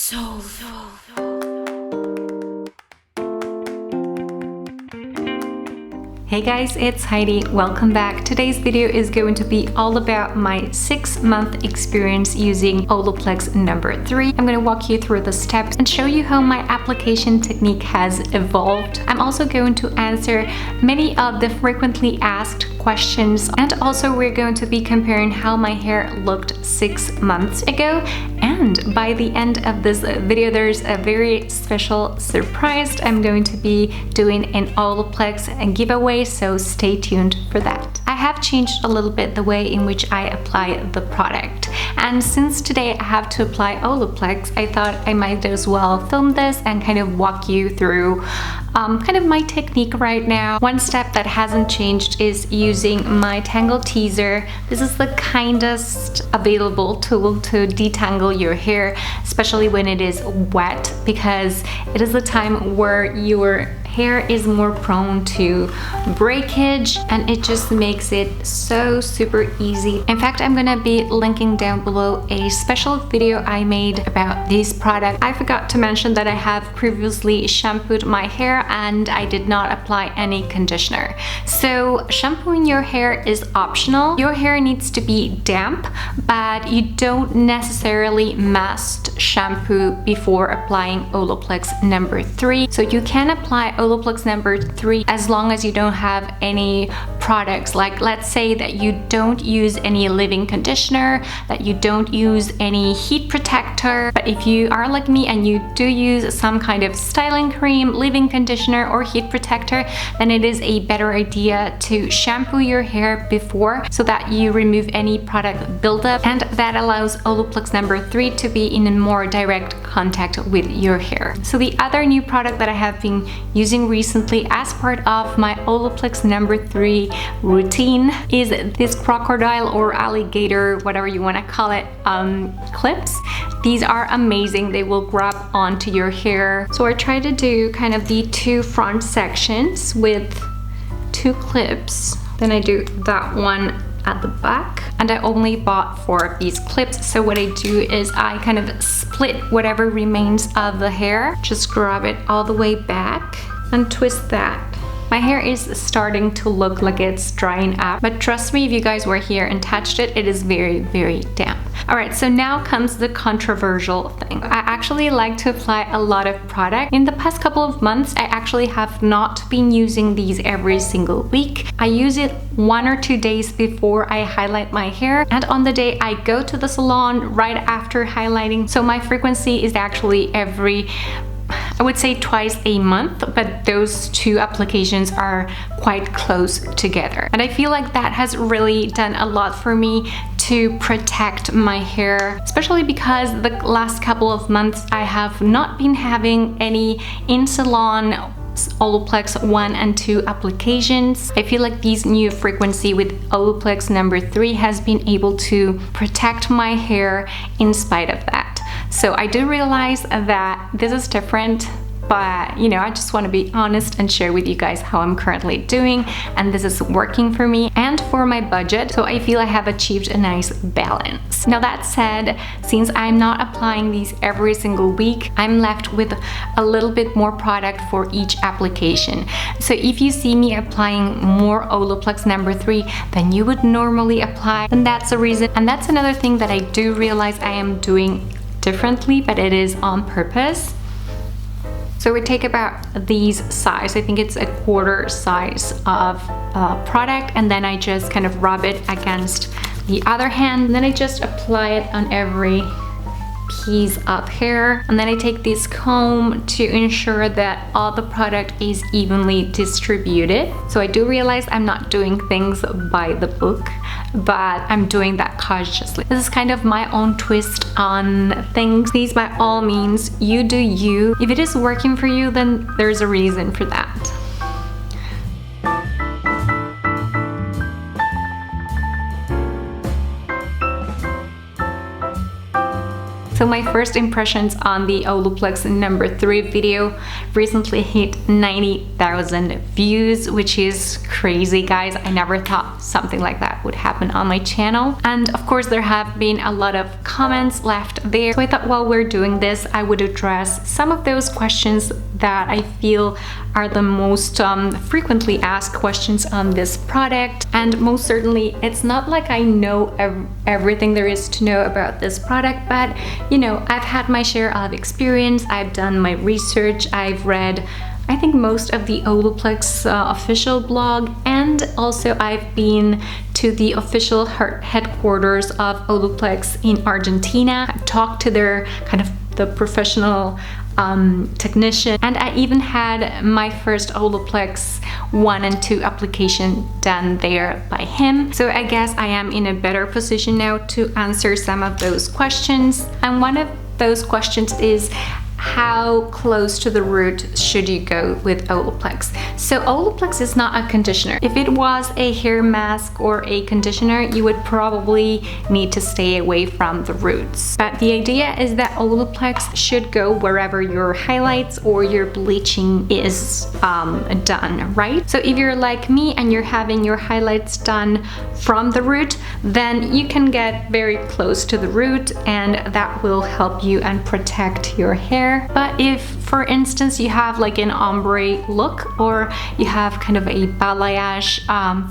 Hey guys, it's Heidi. Welcome back. Today's video is going to be all about my 6-month experience using OLAPLEX #3. I'm going to walk you through the steps and show you how my application technique has evolved. I'm also going to answer many of the frequently asked questions, and also we're going to be comparing how my hair looked 6 months ago. And by the end of this video, there's a very special surprise. I'm going to be doing an OLAPLEX giveaway, so stay tuned for that. I have changed a little bit the way in which I apply the product. And since today I have to apply OLAPLEX, I thought I might as well film this and kind of walk you through kind of my technique right now. One step that hasn't changed is using my Tangle Teaser. This is the kindest available tool to detangle your hair, especially when it is wet, because it is the time where your hair is more prone to breakage, and it just makes it so super easy. In fact, I'm gonna be linking down below a special video I made about this product. I forgot to mention that I have previously shampooed my hair and I did not apply any conditioner. So shampooing your hair is optional. Your hair needs to be damp, but you don't necessarily must shampoo before applying OLAPLEX #3. So you can apply OLAPLEX #3 as long as you don't have any products, like let's say that you don't use any leave-in conditioner, that you don't use any heat protector. But if you are like me and you do use some kind of styling cream, leave-in conditioner or heat protector, then it is a better idea to shampoo your hair before, so that you remove any product buildup, and that allows OLAPLEX #3 to be in a more direct contact with your hair. So the other new product that I have been using recently as part of my OLAPLEX #3 routine is this crocodile or alligator, whatever you want to call it, clips. These are amazing. They will grab onto your hair. So I try to do kind of the 2 front sections with 2 clips. Then I do that one at the back, and I only bought 4 of these clips. So what I do is I kind of split whatever remains of the hair, just grab it all the way back and twist that. My hair is starting to look like it's drying up, but trust me, if you guys were here and touched it, it is very, very damp. Alright, so now comes the controversial thing. I actually like to apply a lot of product. In the past couple of months, I actually have not been using these every single week. I use it 1 or 2 days before I highlight my hair, and on the day I go to the salon right after highlighting. So my frequency is actually I would say twice a month, but those 2 applications are quite close together. And I feel like that has really done a lot for me to protect my hair, especially because the last couple of months I have not been having any in-salon OLAPLEX 1 and 2 applications. I feel like this new frequency with OLAPLEX #3 has been able to protect my hair in spite of that. So I do realize that this is different, but you know, I just want to be honest and share with you guys how I'm currently doing, and this is working for me and for my budget, so I feel I have achieved a nice balance. Now that said, since I'm not applying these every single week, I'm left with a little bit more product for each application. So if you see me applying more OLAPLEX #3 than you would normally apply, then that's a reason. And that's another thing that I do realize I am doing differently, but it is on purpose. So we take about these size, I think it's a 1/4 size of product, and then I just kind of rub it against the other hand, and then I just apply it on every piece of hair, and then I take this comb to ensure that all the product is evenly distributed. So I do realize I'm not doing things by the book, but I'm doing that consciously. This is kind of my own twist on things. Please, by all means, you do you. If it is working for you, then there's a reason for that. So my first impressions on the OLAPLEX #3 video recently hit 90,000 views, which is crazy, guys. I never thought something like that would happen on my channel. And of course there have been a lot of comments left there. So I thought while we're doing this, I would address some of those questions that I feel are the most frequently asked questions on this product. And most certainly it's not like I know everything there is to know about this product, but you know, I've had my share of experience, I've done my research, I've read I think most of the OLAPLEX official blog, and also I've been to the official headquarters of OLAPLEX in Argentina. I've talked to their kind of the professional technician, and I even had my first OLAPLEX 1 and 2 application done there by him. So I guess I am in a better position now to answer some of those questions. And one of those questions is, how close to the root should you go with OLAPLEX? So OLAPLEX is not a conditioner. If it was a hair mask or a conditioner, you would probably need to stay away from the roots. But the idea is that OLAPLEX should go wherever your highlights or your bleaching is done, right? So if you're like me and you're having your highlights done from the root, then you can get very close to the root, and that will help you and protect your hair. But if, for instance, you have like an ombre look, or you have kind of a balayage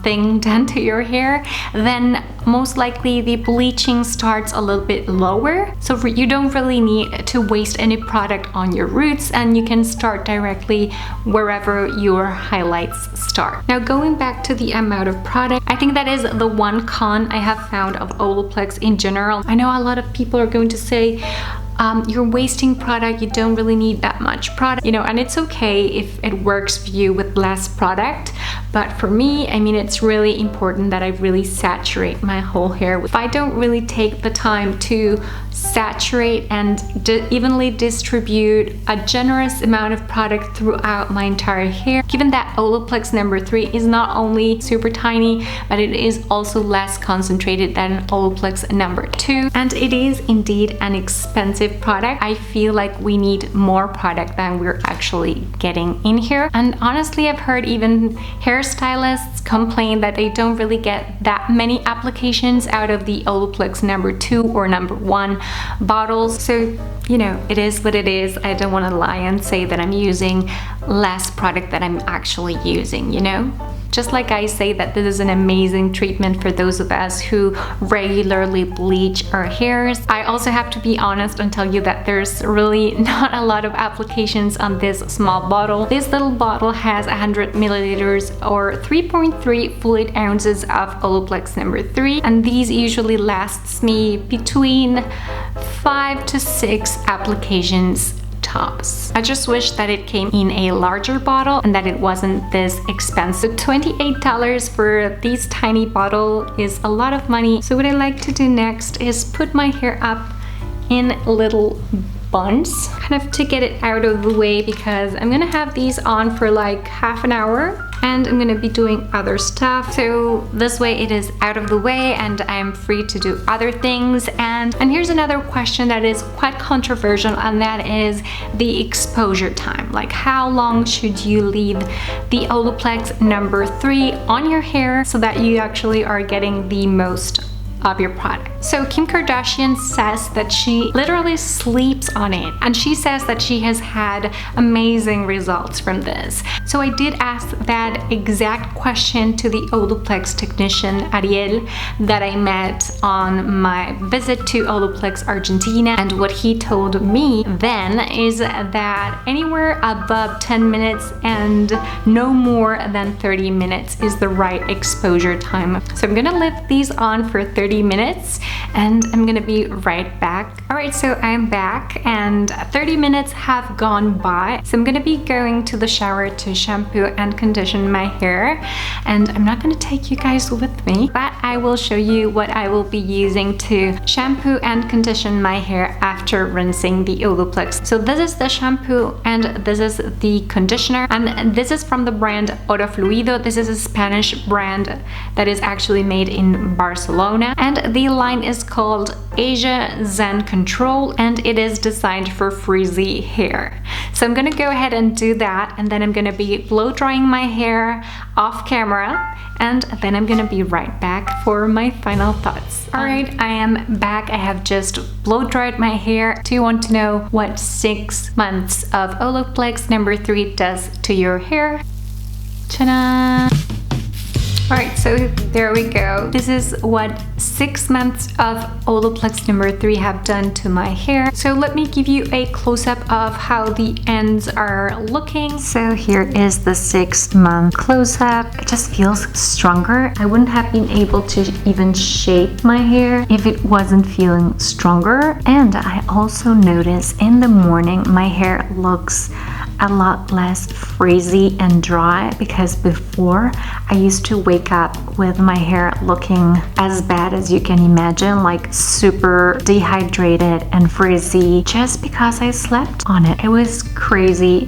thing done to your hair, then most likely the bleaching starts a little bit lower. So you don't really need to waste any product on your roots, and you can start directly wherever your highlights start. Now, going back to the amount of product, I think that is the one con I have found of OLAPLEX in general. I know a lot of people are going to say, you're wasting product, you don't really need that much product, you know, and it's okay if it works for you with less product. But for me, I mean, it's really important that I really saturate my whole hair. If I don't really take the time to saturate and evenly distribute a generous amount of product throughout my entire hair, given that OLAPLEX #3 is not only super tiny, but it is also less concentrated than OLAPLEX #2, and it is indeed an expensive product. I feel like we need more product than we're actually getting in here. And honestly, I've heard even hairstylists complain that they don't really get that many applications out of the OLAPLEX #2 or #1 bottles. So, you know, it is what it is. I don't want to lie and say that I'm using less product that I'm actually using, you know? Just like I say that this is an amazing treatment for those of us who regularly bleach our hairs, I also have to be honest and tell you that there's really not a lot of applications on this small bottle. This little bottle has 100 milliliters or 3.3 fluid ounces of OLAPLEX #3, and these usually lasts me between 5 to 6 applications tops. I just wish that it came in a larger bottle and that it wasn't this expensive. $28 for this tiny bottle is a lot of money. So what I like to do next is put my hair up in little buns, kind of to get it out of the way, because I'm gonna have these on for like half an hour and I'm gonna be doing other stuff. So this way it is out of the way and I'm free to do other things. And here's another question that is quite controversial, and that is the exposure time. Like, how long should you leave the OLAPLEX #3 on your hair so that you actually are getting the most of your product? So Kim Kardashian says that she literally sleeps on it, and she says that she has had amazing results from this. So I did ask that exact question to the OLAPLEX technician Ariel that I met on my visit to OLAPLEX Argentina, and what he told me then is that anywhere above 10 minutes and no more than 30 minutes is the right exposure time. So I'm gonna leave these on for 30 minutes and I'm gonna be right back. All right, so I'm back, and and 30 minutes have gone by. So I'm gonna be going to the shower to shampoo and condition my hair, and I'm not gonna take you guys with me, but I will show you what I will be using to shampoo and condition my hair after rinsing the Olaplex. So this is the shampoo and this is the conditioner, and this is from the brand Fluido. This is a Spanish brand that is actually made in Barcelona, and the line is called Asia Zen Control, and it is designed for frizzy hair. So I'm gonna go ahead and do that, and then I'm gonna be blow drying my hair off camera, and then I'm gonna be right back for my final thoughts. Alright, I am back. I have just blow dried my hair. Do you want to know what 6 months of Olaplex number 3 does to your hair? Ta-da! Alright, so there we go. This is what 6 months of Olaplex number 3 have done to my hair. So let me give you a close-up of how the ends are looking. So here is the 6-month close-up. It just feels stronger. I wouldn't have been able to even shape my hair if it wasn't feeling stronger. And I also notice in the morning my hair looks a lot less frizzy and dry, because before I used to wake up with my hair looking as bad as you can imagine, like super dehydrated and frizzy, just because I slept on it. It was crazy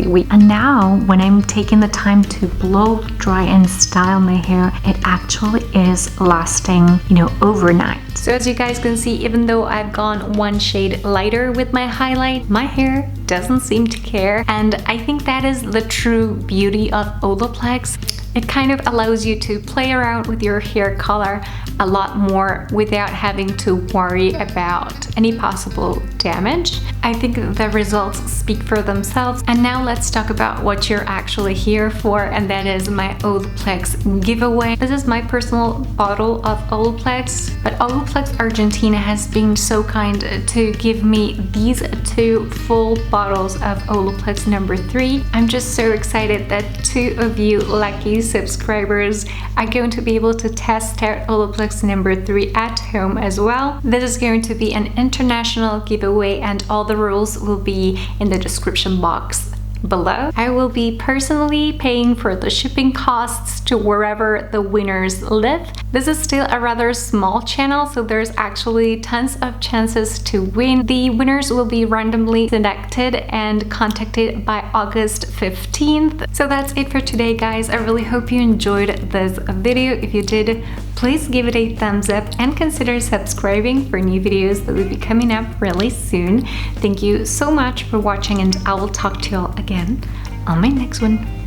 week. And now when I'm taking the time to blow dry and style my hair, it actually is lasting, you know, overnight. So as you guys can see, even though I've gone one shade lighter with my highlight, my hair doesn't seem to care, and I think that is the true beauty of Olaplex. It kind of allows you to play around with your hair color a lot more without having to worry about any possible damage. I think the results speak for themselves. And now let's talk about what you're actually here for, and that is my Olaplex giveaway. This is my personal bottle of Olaplex, but Olaplex Argentina has been so kind to give me these 2 full bottles of Olaplex number 3. I'm just so excited that 2 of you lucky subscribers are going to be able to test out Olaplex number 3 at home as well. This is going to be an international giveaway, and all the rules will be in the description box below. I will be personally paying for the shipping costs to wherever the winners live. This is still a rather small channel, so there's actually tons of chances to win. The winners will be randomly selected and contacted by August 15th. So that's it for today, guys. I really hope you enjoyed this video. If you did, please give it a thumbs up and consider subscribing for new videos that will be coming up really soon. Thank you so much for watching, and I will talk to you all again on my next one.